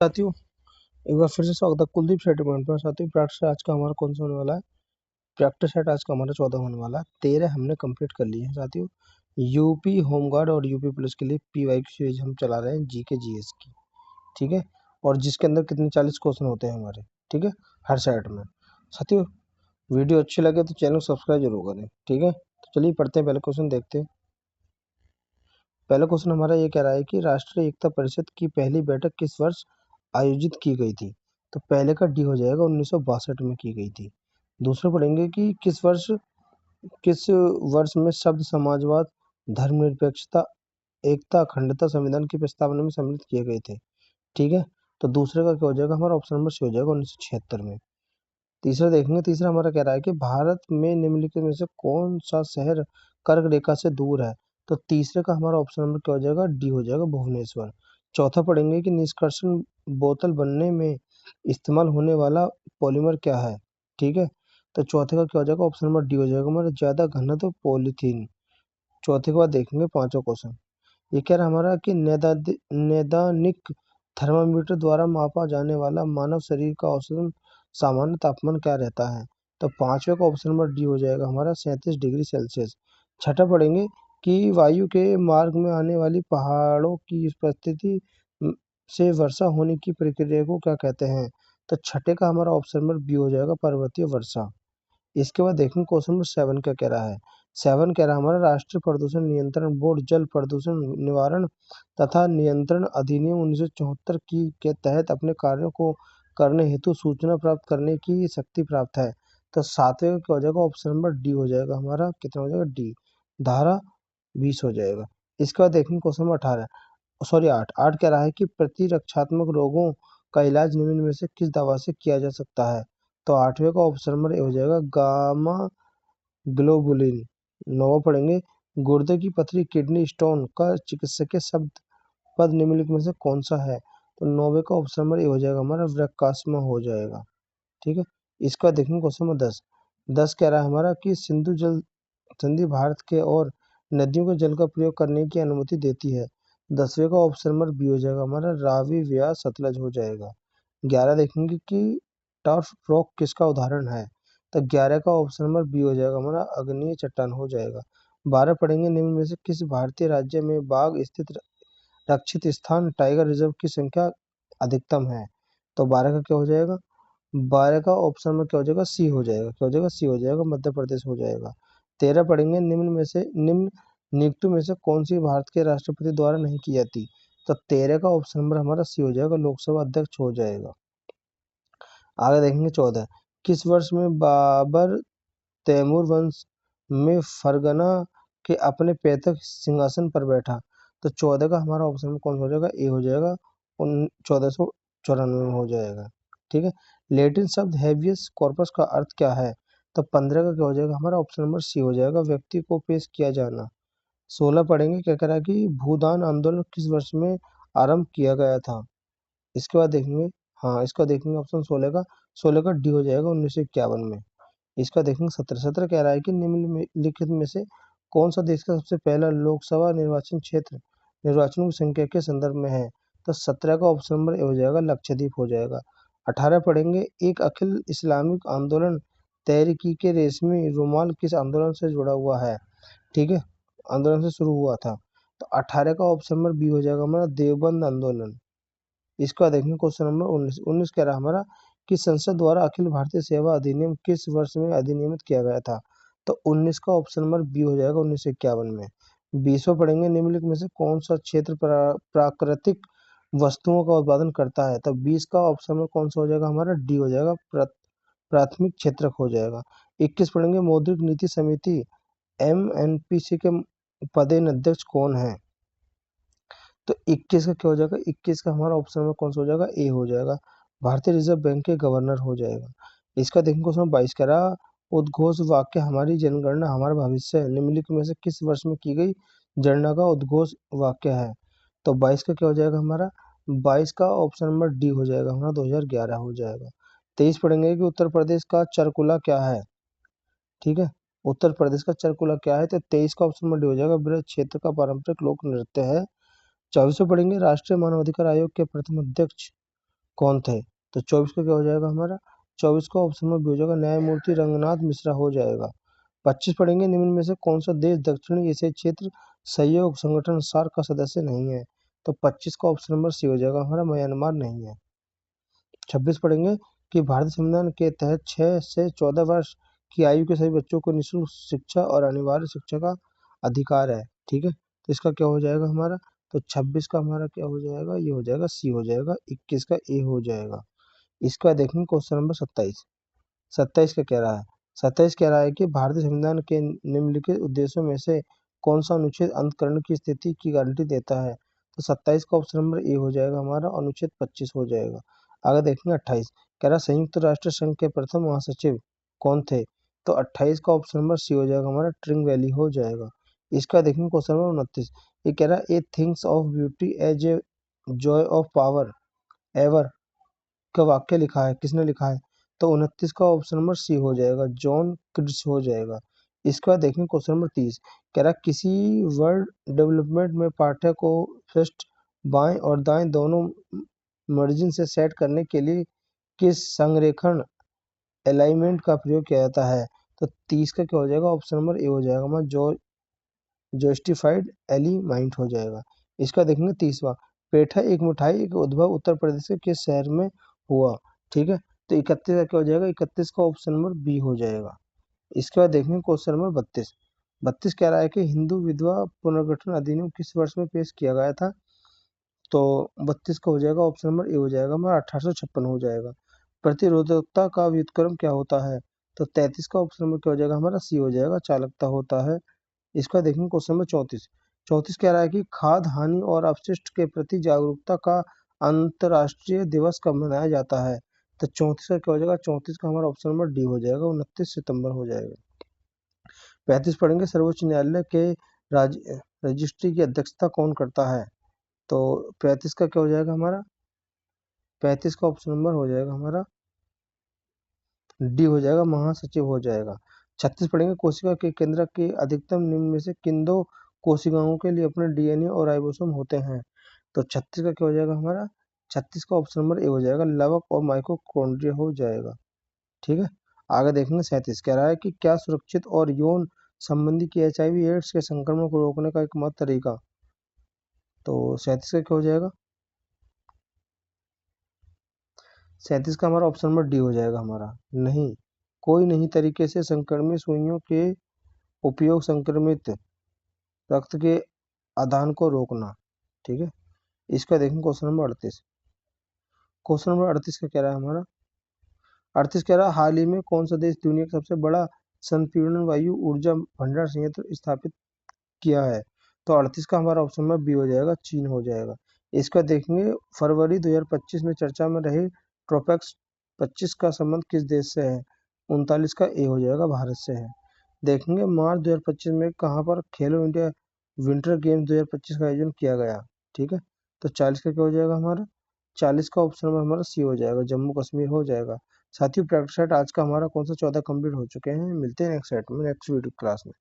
साथियों, एक बार फिर से स्वागत है कुलदीप शेट्टी पॉइंट पर। साथियों, प्रैक्टिस आज का हमारा कौन सा होने वाला है? प्रैक्टिस सेट आज का हमारा 14 होने वाला है। 13 हमने कंप्लीट कर लिए हैं साथियों। यूपी होमगार्ड और यूपी पुलिस के लिए पीवाई की सीरीज हम चला रहे हैं, जीके जीएस की। ठीक है, और जिसके अंदर कितने 40 क्वेश्चन होते हैं हमारे। ठीक है, हर सेट में। साथियों, वीडियो अच्छी लगे तो चैनल सब्सक्राइब जरूर करें। ठीक है, तो चलिए पढ़ते हैं, पहले क्वेश्चन देखते हैं। पहला क्वेश्चन हमारा ये कह रहा है कि राष्ट्रीय एकता परिषद की पहली बैठक किस वर्ष आयोजित की गई थी? तो पहले का डी हो जाएगा, 1962 में की गई थी। दूसरा पढ़ेंगे कि किस वर्ष में शब्द समाजवाद, धर्मनिरपेक्षता, एकता, अखंडता संविधान की प्रस्तावना में सम्मिलित किए गए थे। ठीक है, तो दूसरे का क्या हो जाएगा हमारा? ऑप्शन नंबर सी हो जाएगा, 1976 में। तीसरा देखेंगे, तीसरा हमारा कह रहा है कि भारत में निम्नलिखित में से कौन सा शहर कर्क रेखा से दूर है? तो तीसरे का हमारा ऑप्शन नंबर क्या हो जाएगा? डी हो जाएगा, भुवनेश्वर। चौथा पढ़ेंगे कि निष्कर्षण बोतल बनने में इस्तेमाल होने वाला पॉलीमर क्या है? ठीक है, तो चौथे का क्या हो जाएगा? ऑप्शन नंबर डी हो जाएगा हमारा, ज्यादा घनत्व पॉलीथीन। चौथे के बाद देखेंगे पांचवा क्वेश्चन। ये कह रहा है हमारा कि नैदानिक थर्मामीटर द्वारा मापा जाने वाला मानव शरीर का औसतन सामान्य तापमान क्या रहता है? तो पांचवे का ऑप्शन नंबर डी हो जाएगा हमारा, 37 डिग्री सेल्सियस। छठा पढ़ेंगे कि वायु के मार्ग में आने वाली पहाड़ों की उपस्थिति से वर्षा होने की प्रक्रिया को क्या कहते हैं? तो छठे का हमारा ऑप्शन नंबर बी हो जाएगा, पर्वतीय वर्षा। इसके बाद देखेंगे क्वेश्चन नंबर 7 क्या कह रहा है। 7 कह रहा है हमारा, राष्ट्रीय प्रदूषण नियंत्रण बोर्ड जल प्रदूषण निवारण तथा नियंत्रण अधिनियम 1974 की के तहत अपने कार्यों को करने हेतु सूचना प्राप्त करने की शक्ति प्राप्त है। तो सातवें क्या हो जाएगा? ऑप्शन नंबर डी हो जाएगा हमारा, कितना हो जाएगा? डी, धारा 20 हो जाएगा। इसके बाद देखेंगे क्वेश्चन नंबर 18, सॉरी 8। 8 कह रहा है कि प्रतिरक्षात्मक रोगों का इलाज निम्न में से किस दवा से किया जा सकता है? तो आठवें का ऑप्शन नंबर ए हो जाएगा, गामा ग्लोबुलिन। नौवा पढ़ेंगे, गुर्दे की पथरी किडनी स्टोन का चिकित्सकीय शब्द पद निम्नलिखित में से कौन सा है? तो नौवे का ऑप्शन नंबर ए हो जाएगा हमारा, वृक्कास्मा हो जाएगा। ठीक है, इसका देखेंगे क्वेश्चन नंबर 10। 10 कह रहा है हमारा कि सिंधु जल संधि भारत के और नदियों के जल का प्रयोग करने की अनुमति देती है। 10वें का ऑप्शन नंबर बी हो जाएगा हमारा, रावी व्यास सतलज हो जाएगा। 11 देखेंगे कि टर्फ रॉक किसका उदाहरण है? तो 11 का ऑप्शन नंबर बी हो जाएगा हमारा, अग्नीय चट्टान हो जाएगा। 12 पढ़ेंगे, निम्न में से किस भारतीय राज्य में बाघ स्थित रक्षित स्थान टाइगर रिजर्व की संख्या अधिकतम है? तो 12 का क्या हो जाएगा? 12 का ऑप्शन में क्या हो जाएगा? सी हो जाएगा। क्या हो जाएगा? सी हो जाएगा, मध्य प्रदेश हो जाएगा। 13 पढ़ेंगे, निम्न नियुक्तियों में से कौन सी भारत के राष्ट्रपति द्वारा नहीं की जाती? तो 13 का ऑप्शन नंबर हमारा सी हो जाएगा, लोकसभा अध्यक्ष हो जाएगा। आगे देखेंगे 14, किस वर्ष में बाबर तैमूर वंश में फरगना के अपने पैतृक सिंहासन पर बैठा? तो 14 का हमारा ऑप्शन में कौन सा हो जाएगा? ए हो जाएगा, 1494 में हो जाएगा। ठीक है, लैटिन शब्द हैबियस कॉर्पस का अर्थ क्या है? तो 15 का क्या हो जाएगा हमारा? ऑप्शन नंबर सी हो जाएगा, व्यक्ति को पेश किया जाना। 16 पढ़ेंगे, क्या कह रहा है कि भूदान आंदोलन किस वर्ष में आरंभ किया गया था? इसके बाद देखेंगे, हाँ इसका देखेंगे ऑप्शन 16 का डी हो जाएगा, 1951 में। इसका देखेंगे 17 कह रहा है कि निम्नलिखित में से कौन सा देश का सबसे पहला लोकसभा निर्वाचन क्षेत्र निर्वाचनों की संख्या के संदर्भ में है? तो 17 का ऑप्शन नंबर ए हो जाएगा, लक्षद्वीप हो जाएगा। 18 पढ़ेंगे, एक अखिल इस्लामिक आंदोलन तहरीकी के रेशमी रुमाल किस आंदोलन से जुड़ा हुआ है? ठीक है, आंदोलन से शुरू हुआ था। तो 18 का ऑप्शन नंबर बी हो जाएगा हमारा, देवबंद आंदोलन। इसका देखेंगे क्वेश्चन नंबर 19। 19 कह रहा है हमारा कि संसद द्वारा अखिल भारतीय सेवा अधिनियम किस वर्ष में अधिनियमित किया गया था? तो 19 का ऑप्शन नंबर बी हो जाएगा, 1951 में। 20वां पढ़ेंगे, निम्नलिखित में से कौन सा क्षेत्र प्राकृतिक वस्तुओं का उत्पादन करता है? तो 20 का ऑप्शन में कौन सा हो जाएगा हमारा? डी हो जाएगा, प्राथमिक क्षेत्रक हो जाएगा। 21 पढ़ेंगे, मौद्रिक नीति समिति MNPC के पदेन अध्यक्ष कौन है? तो 21 का क्या हो जाएगा? 21 का हमारा ऑप्शन में कौन सा हो जाएगा? ए हो जाएगा, भारतीय रिजर्व बैंक के गवर्नर हो जाएगा। इसका देखेंगे क्वेश्चन 22 कह रहा, उद्घोष वाक्य हमारी जनगणना हमारा भविष्य है निम्नलिखित में से किस वर्ष में की गई जनगणना का उद्घोष वाक्य है? तो 22 का क्या हो जाएगा हमारा? 22 का ऑप्शन नंबर डी हो जाएगा हमारा, 2011 हो जाएगा। 23 पढ़ेंगे कि उत्तर प्रदेश का चरकुला क्या है? ठीक है, उत्तर प्रदेश का चरकुला क्या है? तो 23 का ऑप्शन नंबर डी हो जाएगा, बृहद क्षेत्र का पारंपरिक लोक नृत्य है। 24 पढ़ेंगे, राष्ट्रीय मानवाधिकार आयोग के प्रथम अध्यक्ष कौन थे? तो 24 का क्या हो जाएगा हमारा? 24 का ऑप्शन में भी हो जाएगा न्यायमूर्ति रंगनाथ मिश्रा हो जाएगा। 25 पढ़ेंगे निम्न में से कौन सा देश दक्षिणी एशियाई क्षेत्र सहयोग संगठन सार्क का सदस्य नहीं है? तो 25 का ऑप्शन नंबर सी हो जाएगा हमारा म्यांमार नहीं है। 26 पढ़ेंगे कि भारतीय संविधान के तहत 6 से 14 वर्ष की आयु के सभी बच्चों को निःशुल्क शिक्षा और अनिवार्य शिक्षा का अधिकार है। ठीक है, तो इसका क्या हो जाएगा हमारा? तो 26 का हमारा क्या हो जाएगा? ये हो जाएगा सी हो जाएगा। 21 का ए हो जाएगा। इसका देखेंगे क्वेश्चन नंबर 27। 27 का कह रहा है, 27 कह रहा है कि भारतीय संविधान के निम्नलिखित उद्देश्यों में से कौन सा अनुच्छेद अंतकरण की स्थिति की गारंटी देता है? तो 27 का ऑप्शन नंबर ए हो जाएगा हमारा, अनुच्छेद 25 हो जाएगा। आगे देखेंगे 28, कह रहा संयुक्त राष्ट्र संघ के प्रथम महासचिव कौन थे? तो 28 का ऑप्शन नंबर सी हो जाएगा हमारा, ट्रिंग वैली हो जाएगा। इसका देखेंगे क्वेश्चन नंबर 29, ये कह रहा है a things of beauty as a joy of power ever का वाक्य लिखा है, किसने लिखा है? तो 29 का ऑप्शन नंबर सी हो जाएगा, जॉन किड्स हो जाएगा। इसके बाद देखेंगे क्वेश्चन नंबर 30, कह रहा किसी वर्ड डेवलपमेंट में पाठ्य को फर्स्ट बाएं और दाएं दोनों मार्जिन से सेट करने के लिए किस संरेखण अलाइनमेंट का प्रयोग किया जाता है? तो 30 का क्या हो जाएगा? ऑप्शन नंबर ए हो जाएगा हमारा, जो जस्टिफाइड एलिमेंट हो जाएगा। इसका देखेंगे 30वां, पेठा एक मिठाई का उद्भव उत्तर प्रदेश के किस शहर में हुआ? ठीक है, तो 31 का क्या हो जाएगा? 31 का ऑप्शन नंबर बी हो जाएगा। इसके बाद देखेंगे क्वेश्चन नंबर 32। 32 कह रहा है कि हिंदू विधवा पुनर्गठन अधिनियम किस वर्ष में पेश किया गया था? तो 32 का हो जाएगा ऑप्शन नंबर ए हो जाएगा हमारा, 1856 हो जाएगा। प्रतिरोधकता का व्युत्क्रम क्या होता है? तो 33 का ऑप्शन नंबर क्या हो जाएगा हमारा? सी हो जाएगा, चालकता होता है। इसका देखेंगे क्वेश्चन नंबर 34। 34 कह रहा है कि खाद्य हानि और अपशिष्ट के प्रति जागरूकता का अंतर्राष्ट्रीय दिवस कब मनाया जाता है? तो 34 का क्या हो जाएगा? 34 का हमारा ऑप्शन नंबर डी हो जाएगा, 29 सितंबर हो जाएगा। 35 पढ़ेंगे सर्वोच्च न्यायालय के रजिस्ट्री की अध्यक्षता कौन करता है? तो 35 का क्या हो जाएगा हमारा? 35 का ऑप्शन नंबर हो जाएगा हमारा डी हो जाएगा, महासचिव हो जाएगा। 36 पढ़ेंगे कोशिका के केंद्र के अधिकतम निम्न में से किन दो कोशिकाओं के लिए अपने डीएनए और राइबोसोम होते हैं? तो 36 का क्या हो जाएगा हमारा? 36 का ऑप्शन नंबर ए हो जाएगा, लवक और माइटोकॉन्ड्रिया हो जाएगा। ठीक है, आगे देखेंगे 37 कह रहा है कि क्या सुरक्षित और यौन संबंधी की एचआईवी एड्स के संक्रमण को रोकने का एकमात्र तरीका? तो 37 का क्या हो जाएगा? 37 का हमारा ऑप्शन नंबर डी हो जाएगा हमारा, नहीं, कोई नहीं तरीके से संक्रमित सुइयों के उपयोग संक्रमित रक्त के आदान को रोकना। ठीक है, इसका देखेंगे क्वेश्चन नंबर 38। क्वेश्चन नंबर 38 का कह रहा है हमारा, 38 कह रहा है हाल ही में कौन सा देश दुनिया का सबसे बड़ा संपीड़न वायु ऊर्जा भंडार संयंत्र स्थापित किया है? तो 38 का हमारा ऑप्शन नंबर बी हो जाएगा, चीन हो जाएगा। इसका देखेंगे फरवरी 2025 में चर्चा में रहे ट्रोपेक्स 25 का संबंध किस देश से है? 39 का ए हो जाएगा, भारत से है। देखेंगे मार्च 2025 में कहाँ पर खेलो इंडिया विंटर गेम्स 2025 का आयोजन किया गया? ठीक है, तो 40 का क्या हो जाएगा हमारा? 40 का ऑप्शन नंबर हमारा सी हो जाएगा, जम्मू कश्मीर हो जाएगा। साथियों प्रैक्टिस सेट आज का हमारा कौन सा 14 कंप्लीट हो चुके हैं। मिलते हैं नेक्स्ट सेट में, नेक्स्ट वीडियो क्लास में।